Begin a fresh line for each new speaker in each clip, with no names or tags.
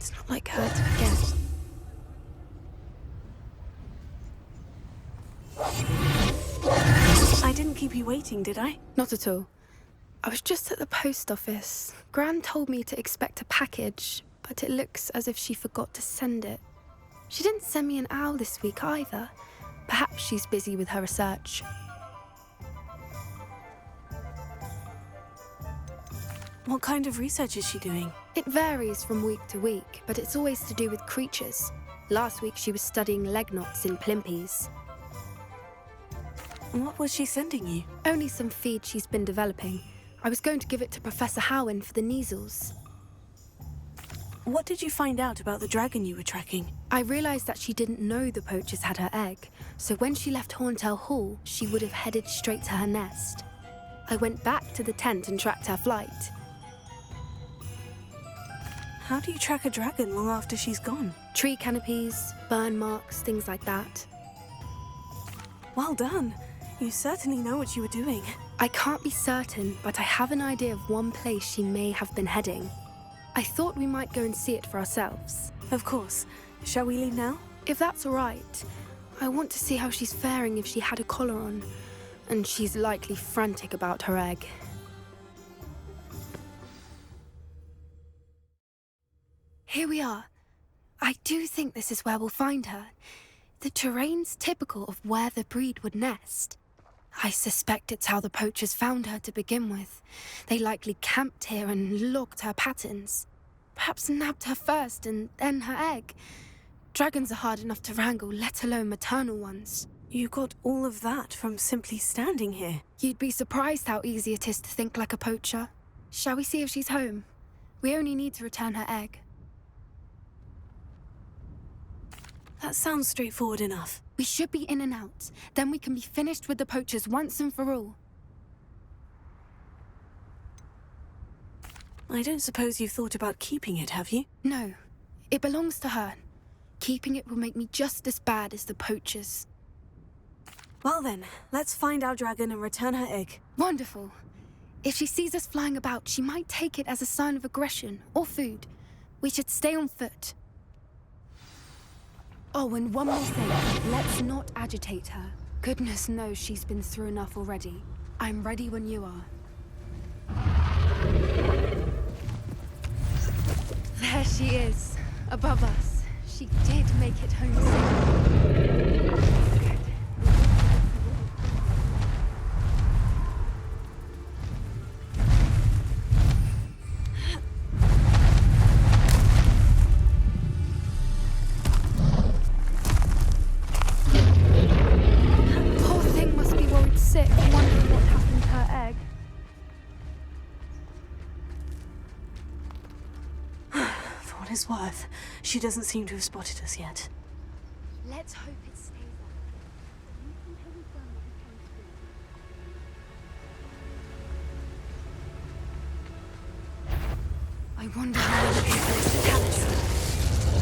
It's not like her to forget.
I didn't keep you waiting, did I?
Not at all. I was just at the post office. Gran told me to expect a package, but it looks as if she forgot to send it. She didn't send me an owl this week either. Perhaps she's busy with her research.
What kind of research is she doing?
It varies from week to week, but it's always to do with creatures. Last week she was studying leg knots in plimpies.
What was she sending you?
Only some feed she's been developing. I was going to give it to Professor Howen for the measles.
What did you find out about the dragon you were tracking?
I realised that she didn't know the poachers had her egg, so when she left Horntail Hall, she would have headed straight to her nest. I went back to the tent and tracked her flight.
How do you track a dragon long after she's gone?
Tree canopies, burn marks, things like that.
Well done. You certainly know what you were doing.
I can't be certain, but I have an idea of one place she may have been heading. I thought we might go and see it for ourselves.
Of course. Shall we leave now?
If that's all right. I want to see how she's faring if she had a collar on. And she's likely frantic about her egg. Here we are. I do think this is where we'll find her. The terrain's typical of where the breed would nest. I suspect it's how the poachers found her to begin with. They likely camped here and logged her patterns. Perhaps nabbed her first and then her egg. Dragons are hard enough to wrangle, let alone maternal ones.
You got all of that from simply standing here.
You'd be surprised how easy it is to think like a poacher. Shall we see if she's home? We only need to return her egg.
That sounds straightforward enough.
We should be in and out. Then we can be finished with the poachers once and for all.
I don't suppose you've thought about keeping it, have you?
No. It belongs to her. Keeping it will make me just as bad as the poachers.
Well then, let's find our dragon and return her egg.
Wonderful. If she sees us flying about, she might take it as a sign of aggression or food. We should stay on foot. Oh, and one more thing. Let's not agitate her. Goodness knows she's been through enough already. I'm ready when you are. There she is, above us. She did make it home safe. Good. Poor thing must be worried sick, wondering what happened to her egg.
For what it's worth, she doesn't seem to have spotted us yet.
Let's hope it stays that. I wonder how many people is to capture.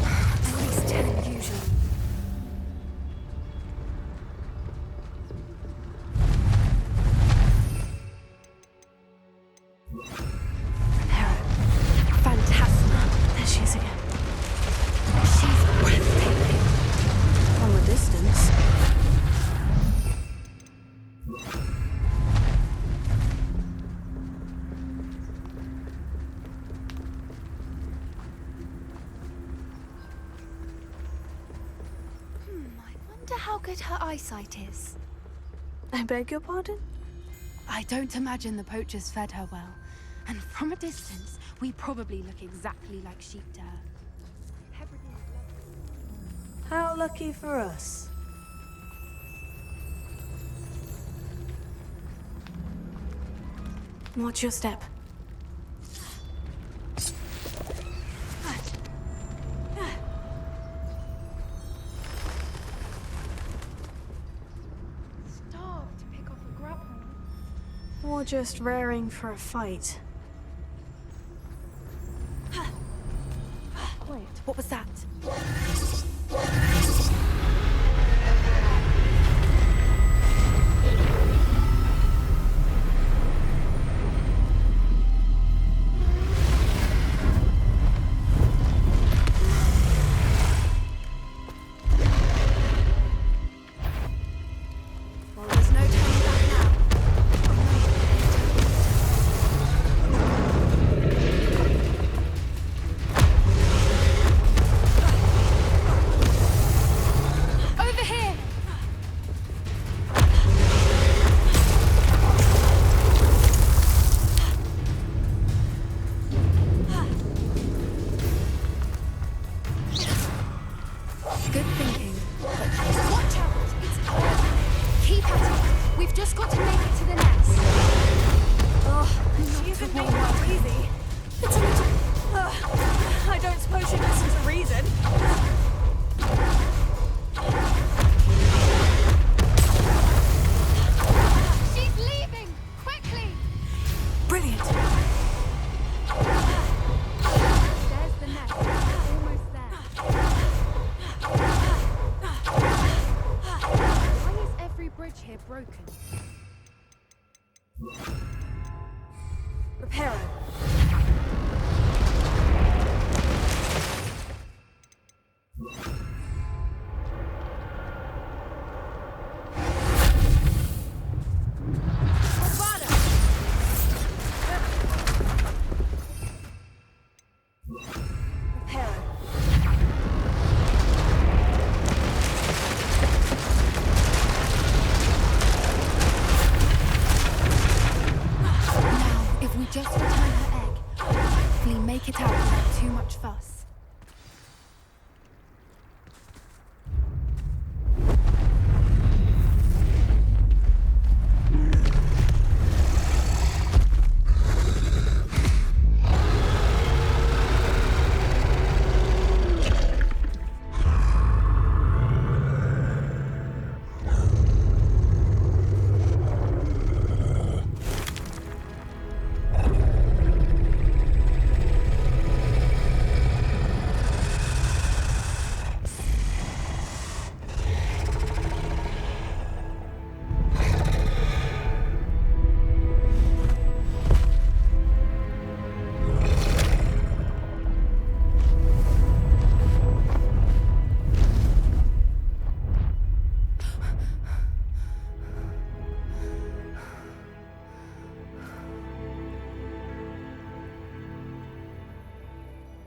At least 10 usually. Hera. Fantastic.
There she is again.
She's breathtaking.
From a distance.
I wonder how good her eyesight is.
I beg your pardon?
I don't imagine the poachers fed her well. And from a distance, we probably look exactly like sheep to her.
How lucky for us. Watch your step.
Starved to pick off a grapple.
Or just raring for a fight.
Wait, what was that? broken.
Reparo.
Just return her egg. Hopefully make it out without too much fuss.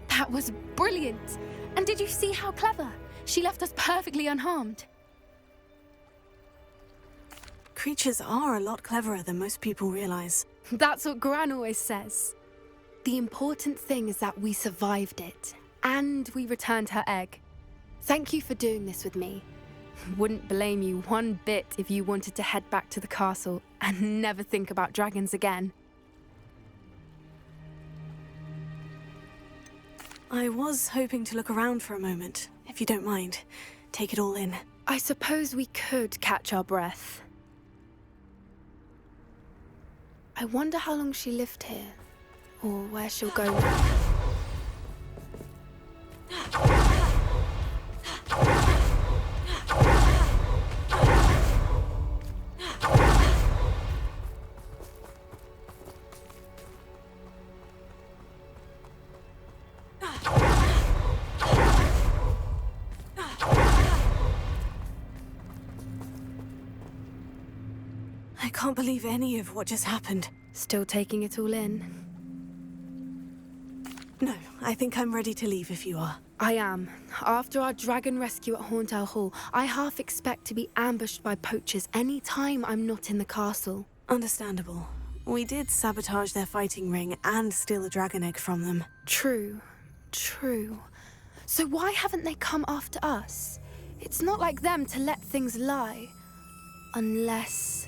That was brilliant! And did you see how clever? She left us perfectly unharmed.
Creatures are a lot cleverer than most people realize.
That's what Gran always says. The important thing is that we survived it, and we returned her egg. Thank you for doing this with me. Wouldn't blame you one bit if you wanted to head back to the castle and never think about dragons again.
I was hoping to look around for a moment, if you don't mind. Take it all in.
I suppose we could catch our breath. I wonder how long she lived here, or where she'll go now.
I can't believe any of what just happened.
Still taking it all in?
No, I think I'm ready to leave if you are.
I am. After our dragon rescue at Hauntow Hall, I half expect to be ambushed by poachers any time I'm not in the castle.
Understandable. We did sabotage their fighting ring and steal a dragon egg from them.
True. So why haven't they come after us? It's not like them to let things lie. Unless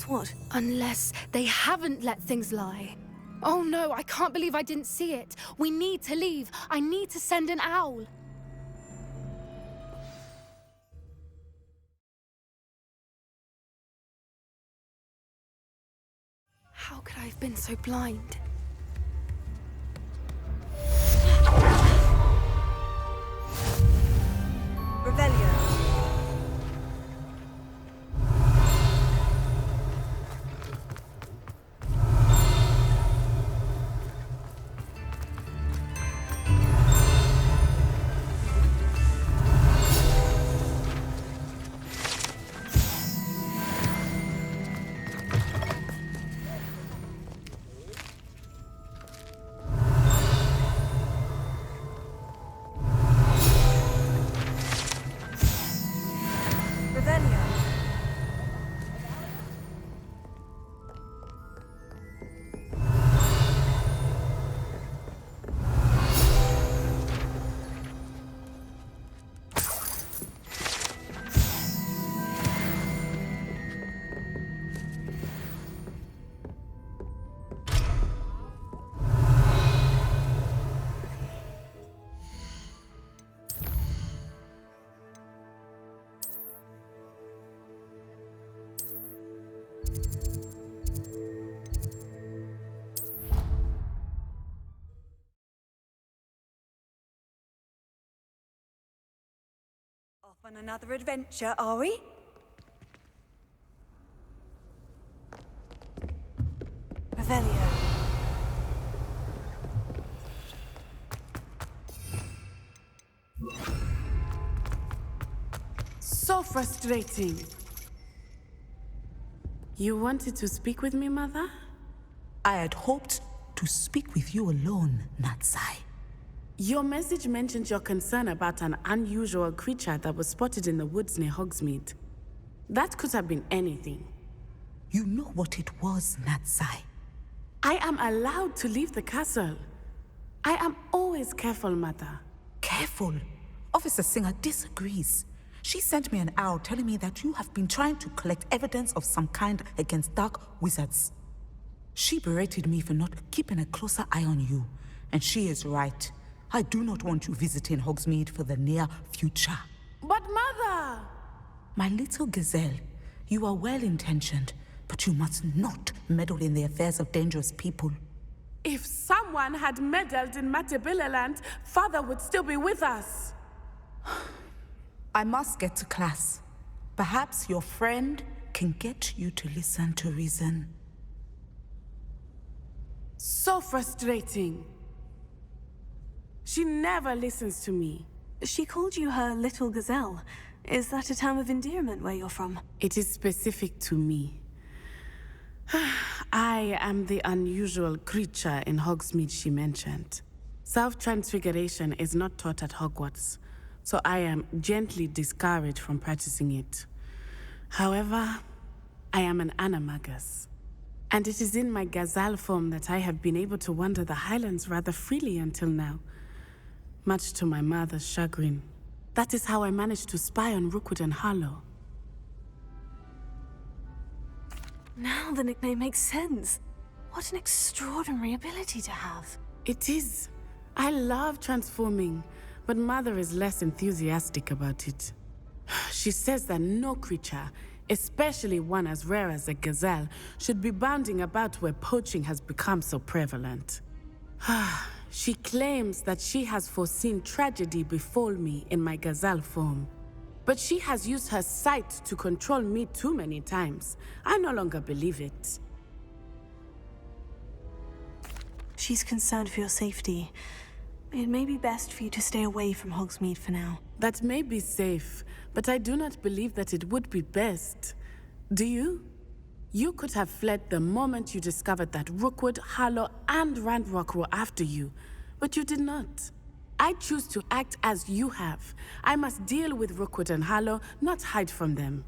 what?
Unless they haven't let things lie. Oh no, I can't believe I didn't see it. We need to leave. I need to send an owl. How could I have been so blind?
Revelio. Off on another adventure, are we? Revelio.
So frustrating. You wanted to speak with me, Mother?
I had hoped to speak with you alone, Natsai.
Your message mentioned your concern about an unusual creature that was spotted in the woods near Hogsmeade. That could have been anything.
You know what it was, Natsai.
I am allowed to leave the castle. I am always careful, Mother.
Careful. Officer Singer disagrees. She sent me an owl telling me that you have been trying to collect evidence of some kind against dark wizards. She berated me for not keeping a closer eye on you, and she is right. I do not want you visiting Hogsmeade for the near future.
But Mother!
My little gazelle, you are well-intentioned, but you must not meddle in the affairs of dangerous people.
If someone had meddled in Matabeleland, Father would still be with us.
I must get to class. Perhaps your friend can get you to listen to reason.
So frustrating. She never listens to me.
She called you her little gazelle. Is that a term of endearment where you're from?
It is specific to me. I am the unusual creature in Hogsmeade she mentioned. Self-transfiguration is not taught at Hogwarts, so I am gently discouraged from practicing it. However, I am an animagus, and it is in my gazelle form that I have been able to wander the Highlands rather freely until now, much to my mother's chagrin. That is how I managed to spy on Rookwood and Harlow.
Now the nickname makes sense. What an extraordinary ability to have.
It is. I love transforming, but Mother is less enthusiastic about it. She says that no creature, especially one as rare as a gazelle, should be bounding about where poaching has become so prevalent. She claims that she has foreseen tragedy befall me in my gazelle form. But she has used her sight to control me too many times. I no longer believe it.
She's concerned for your safety. It may be best for you to stay away from Hogsmeade for now.
That may be safe, but I do not believe that it would be best. Do you? You could have fled the moment you discovered that Rookwood, Harlow, and Randrock were after you, but you did not. I choose to act as you have. I must deal with Rookwood and Harlow, not hide from them.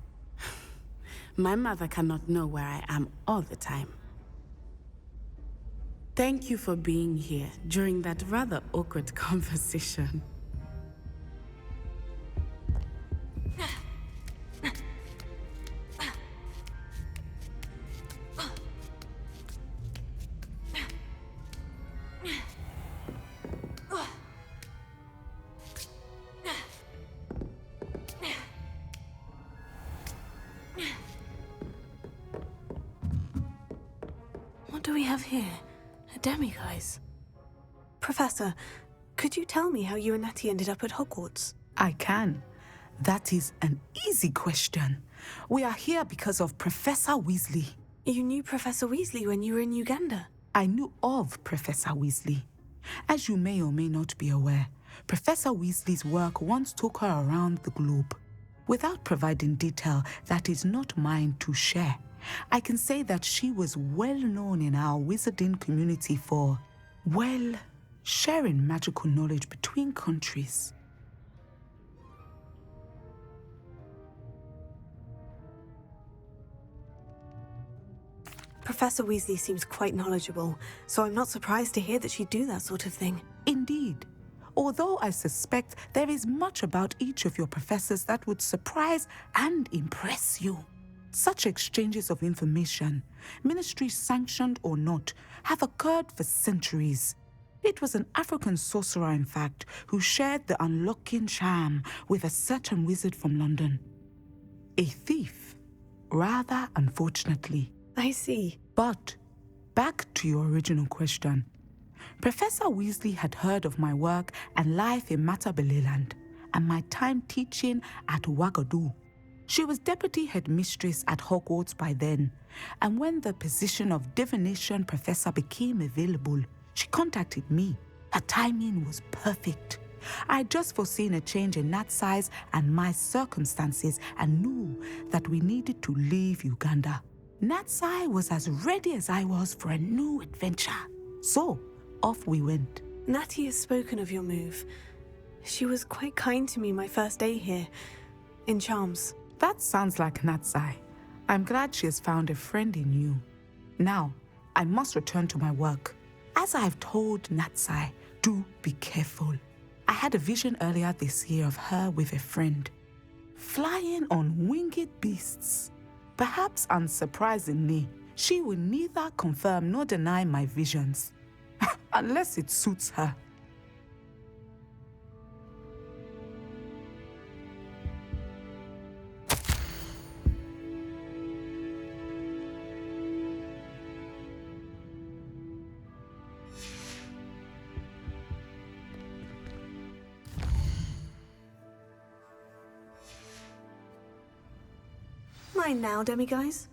My mother cannot know where I am all the time. Thank you for being here during that rather awkward conversation.
What do we have here? A demiguise. Professor, could you tell me how you and Natty ended up at Hogwarts?
I can. That is an easy question. We are here because of Professor Weasley.
You knew Professor Weasley when you were in Uganda.
I knew of Professor Weasley. As you may or may not be aware, Professor Weasley's work once took her around the globe. Without providing detail that is not mine to share, I can say that she was well known in our wizarding community for, well, sharing magical knowledge between countries.
Professor Weasley seems quite knowledgeable, so I'm not surprised to hear that she'd do that sort of thing.
Indeed. Although I suspect there is much about each of your professors that would surprise and impress you. Such exchanges of information, ministry sanctioned or not, have occurred for centuries. It was an African sorcerer, in fact, who shared the unlocking charm with a certain wizard from London. A thief, rather unfortunately.
I see.
But back to your original question. Professor Weasley had heard of my work and life in Matabeleland and my time teaching at Ouagadougou. She was deputy headmistress at Hogwarts by then, and when the position of divination professor became available, she contacted me. Her timing was perfect. I'd just foreseen a change in Nat's size and my circumstances and knew that we needed to leave Uganda. Natsai was as ready as I was for a new adventure. So, off we went.
Natty has spoken of your move. She was quite kind to me my first day here, in Charms.
That sounds like Natsai. I'm glad she has found a friend in you. Now, I must return to my work. As I've told Natsai, do be careful. I had a vision earlier this year of her with a friend, flying on winged beasts. Perhaps unsurprisingly, she will neither confirm nor deny my visions, unless it suits her.
Mine now, demiguise.